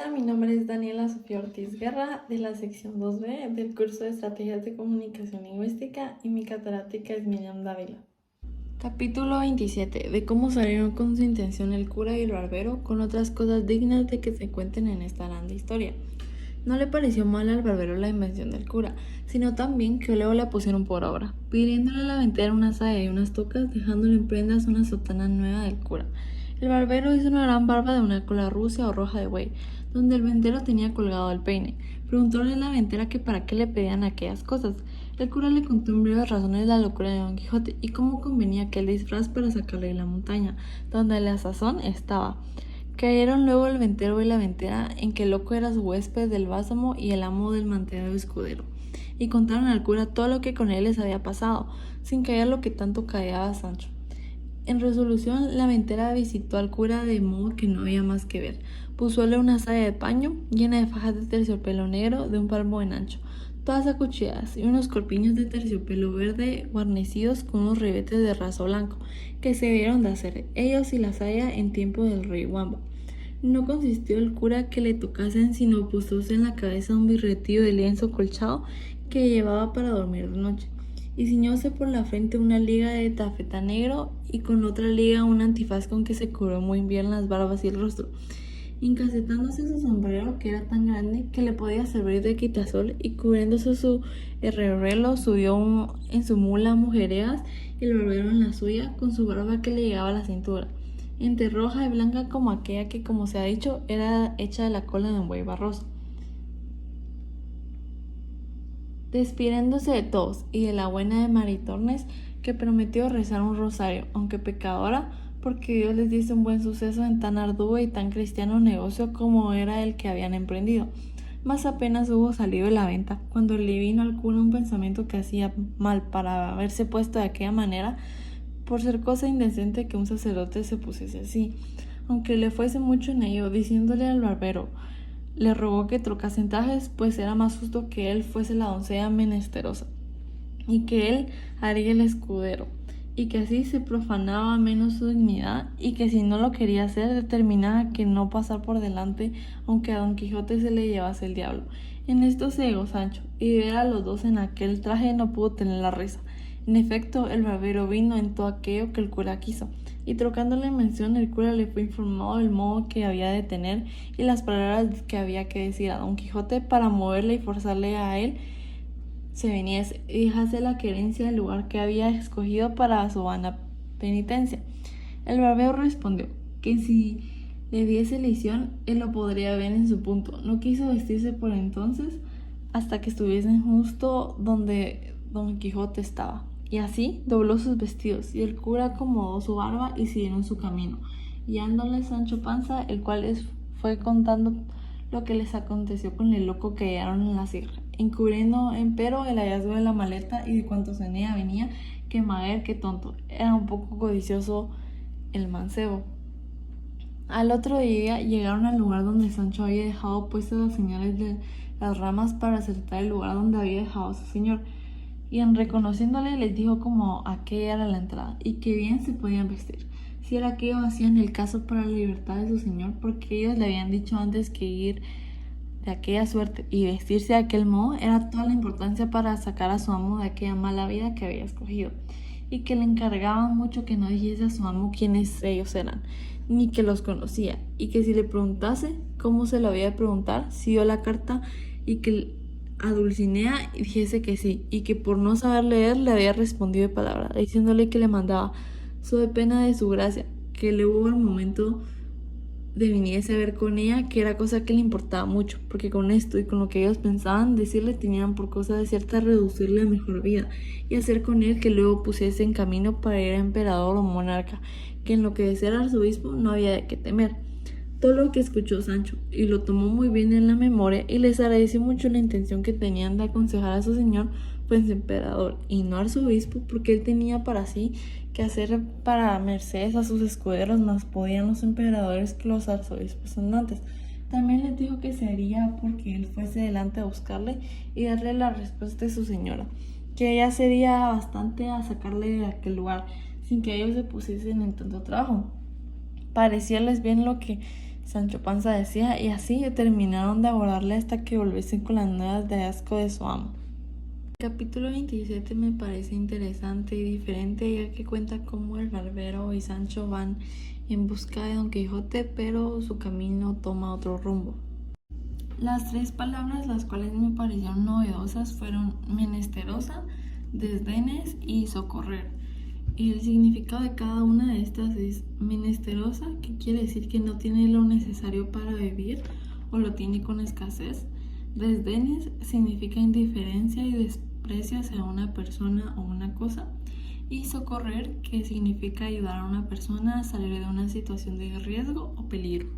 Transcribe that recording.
Hola, mi nombre es Daniela Sofía Ortiz Guerra de la sección 2B del curso de Estrategias de Comunicación Lingüística y mi catedrática es Miriam Dávila. Capítulo 27. De cómo salieron con su intención el cura y el barbero con otras cosas dignas de que se cuenten en esta grande historia. No le pareció mal al barbero la invención del cura, sino también que luego la pusieron por obra, pidiéndole a la ventera una saya y unas tocas, dejándole en prendas una sotana nueva del cura. El barbero hizo una gran barba de una cola rucia o roja de buey, donde el ventero tenía colgado el peine. Preguntóle a la ventera que para qué le pedían aquellas cosas. El cura le contó en breves razones de la locura de Don Quijote y cómo convenía aquel disfraz para sacarle de la montaña, donde la sazón estaba. Cayeron luego el ventero y la ventera en que el loco era su huésped del bálsamo y el amo del manteado escudero, y contaron al cura todo lo que con él les había pasado, sin callar lo que tanto callaba Sancho. En resolución, la ventera visitó al cura de modo que no había más que ver. Pusóle una saya de paño llena de fajas de terciopelo negro de un palmo en ancho, todas acuchilladas, y unos corpiños de terciopelo verde guarnecidos con unos ribetes de raso blanco, que se debieron de hacer ellos y la saya en tiempo del rey Wamba. No consistió el cura que le tocasen, sino púsose en la cabeza un birretillo de lienzo colchado que llevaba para dormir de noche, y ciñóse por la frente una liga de tafeta negro y con otra liga un antifaz con que se cubrió muy bien las barbas y el rostro, encasetándose su sombrero que era tan grande que le podía servir de quitasol, y cubriéndose su herrero subió en su mula mujereas y el barbero en la suya, con su barba que le llegaba a la cintura, entre roja y blanca como aquella que, como se ha dicho, era hecha de la cola de un buey barroso. Despidiéndose de todos y de la buena de Maritornes, que prometió rezar un rosario, aunque pecadora, porque Dios les diese un buen suceso en tan arduo y tan cristiano negocio como era el que habían emprendido. Mas apenas hubo salido de la venta, cuando le vino al cura un pensamiento que hacía mal para haberse puesto de aquella manera, por ser cosa indecente que un sacerdote se pusiese así, aunque le fuese mucho en ello, diciéndole al barbero, le rogó que trocasen trajes, pues era más justo que él fuese la doncella menesterosa, y que él haría el escudero, y que así se profanaba menos su dignidad, y que si no lo quería hacer, determinaba que no pasar por delante, aunque a Don Quijote se le llevase el diablo. En esto se llegó Sancho, y de ver a los dos en aquel traje no pudo tener la risa. En efecto, el barbero vino en todo aquello que el cura quiso, y trocándole mención, el cura le fue informado del modo que había de tener y las palabras que había que decir a Don Quijote para moverle y forzarle a él se viniese y dejase la querencia del lugar que había escogido para su vana penitencia. El barbero respondió que si le diese lición, él lo podría ver en su punto. No quiso vestirse por entonces hasta que estuviesen justo donde Don Quijote estaba. Y así dobló sus vestidos, y el cura acomodó su barba y siguieron su camino, guiándole Sancho Panza, el cual les fue contando lo que les aconteció con el loco que hallaron en la sierra, encubriendo empero el hallazgo de la maleta y de cuantos en ella venía, que maguer, que tonto, era un poco codicioso el mancebo. Al otro día llegaron al lugar donde Sancho había dejado puestas las señales de las ramas para acertar el lugar donde había dejado a su señor, y en reconociéndole les dijo como aquella era la entrada, y que bien se podían vestir, si era que ellos hacían el caso para la libertad de su señor, porque ellos le habían dicho antes que ir de aquella suerte y vestirse de aquel modo era toda la importancia para sacar a su amo de aquella mala vida que había escogido, y que le encargaban mucho que no dijese a su amo quiénes ellos eran, ni que los conocía, y que si le preguntase cómo se lo había de preguntar, si dio la carta, y que a Dulcinea dijese que sí, y que por no saber leer le había respondido de palabra, diciéndole que le mandaba, so de pena de su gracia, que le hubo el momento de viniese a ver con ella, que era cosa que le importaba mucho, porque con esto y con lo que ellos pensaban decirle tenían por cosa de cierta reducirle a mejor vida, y hacer con él que luego pusiese en camino para ir a emperador o monarca, que en lo que de ser arzobispo no había de qué temer. Todo lo que escuchó Sancho, y lo tomó muy bien en la memoria, y les agradeció mucho la intención que tenían de aconsejar a su señor, pues emperador, y no arzobispo, porque él tenía para sí que hacer para mercedes a sus escuderos, más podían los emperadores que los arzobispos andantes. También les dijo que sería porque él fuese delante a buscarle y darle la respuesta de su señora, que ella sería bastante a sacarle de aquel lugar, sin que ellos se pusiesen en tanto trabajo. Parecíales bien lo que Sancho Panza decía, y así terminaron de abordarle hasta que volviesen con las nuevas de asco de su amo. El capítulo 27 me parece interesante y diferente, ya que cuenta cómo el barbero y Sancho van en busca de Don Quijote, pero su camino toma otro rumbo. Las 3 palabras las cuales me parecieron novedosas fueron menesterosa, desdenes y socorrer. Y el significado de cada una de estas es menesterosa, que quiere decir que no tiene lo necesario para vivir o lo tiene con escasez. Desdenes significa indiferencia y desprecio hacia una persona o una cosa. Y socorrer, que significa ayudar a una persona a salir de una situación de riesgo o peligro.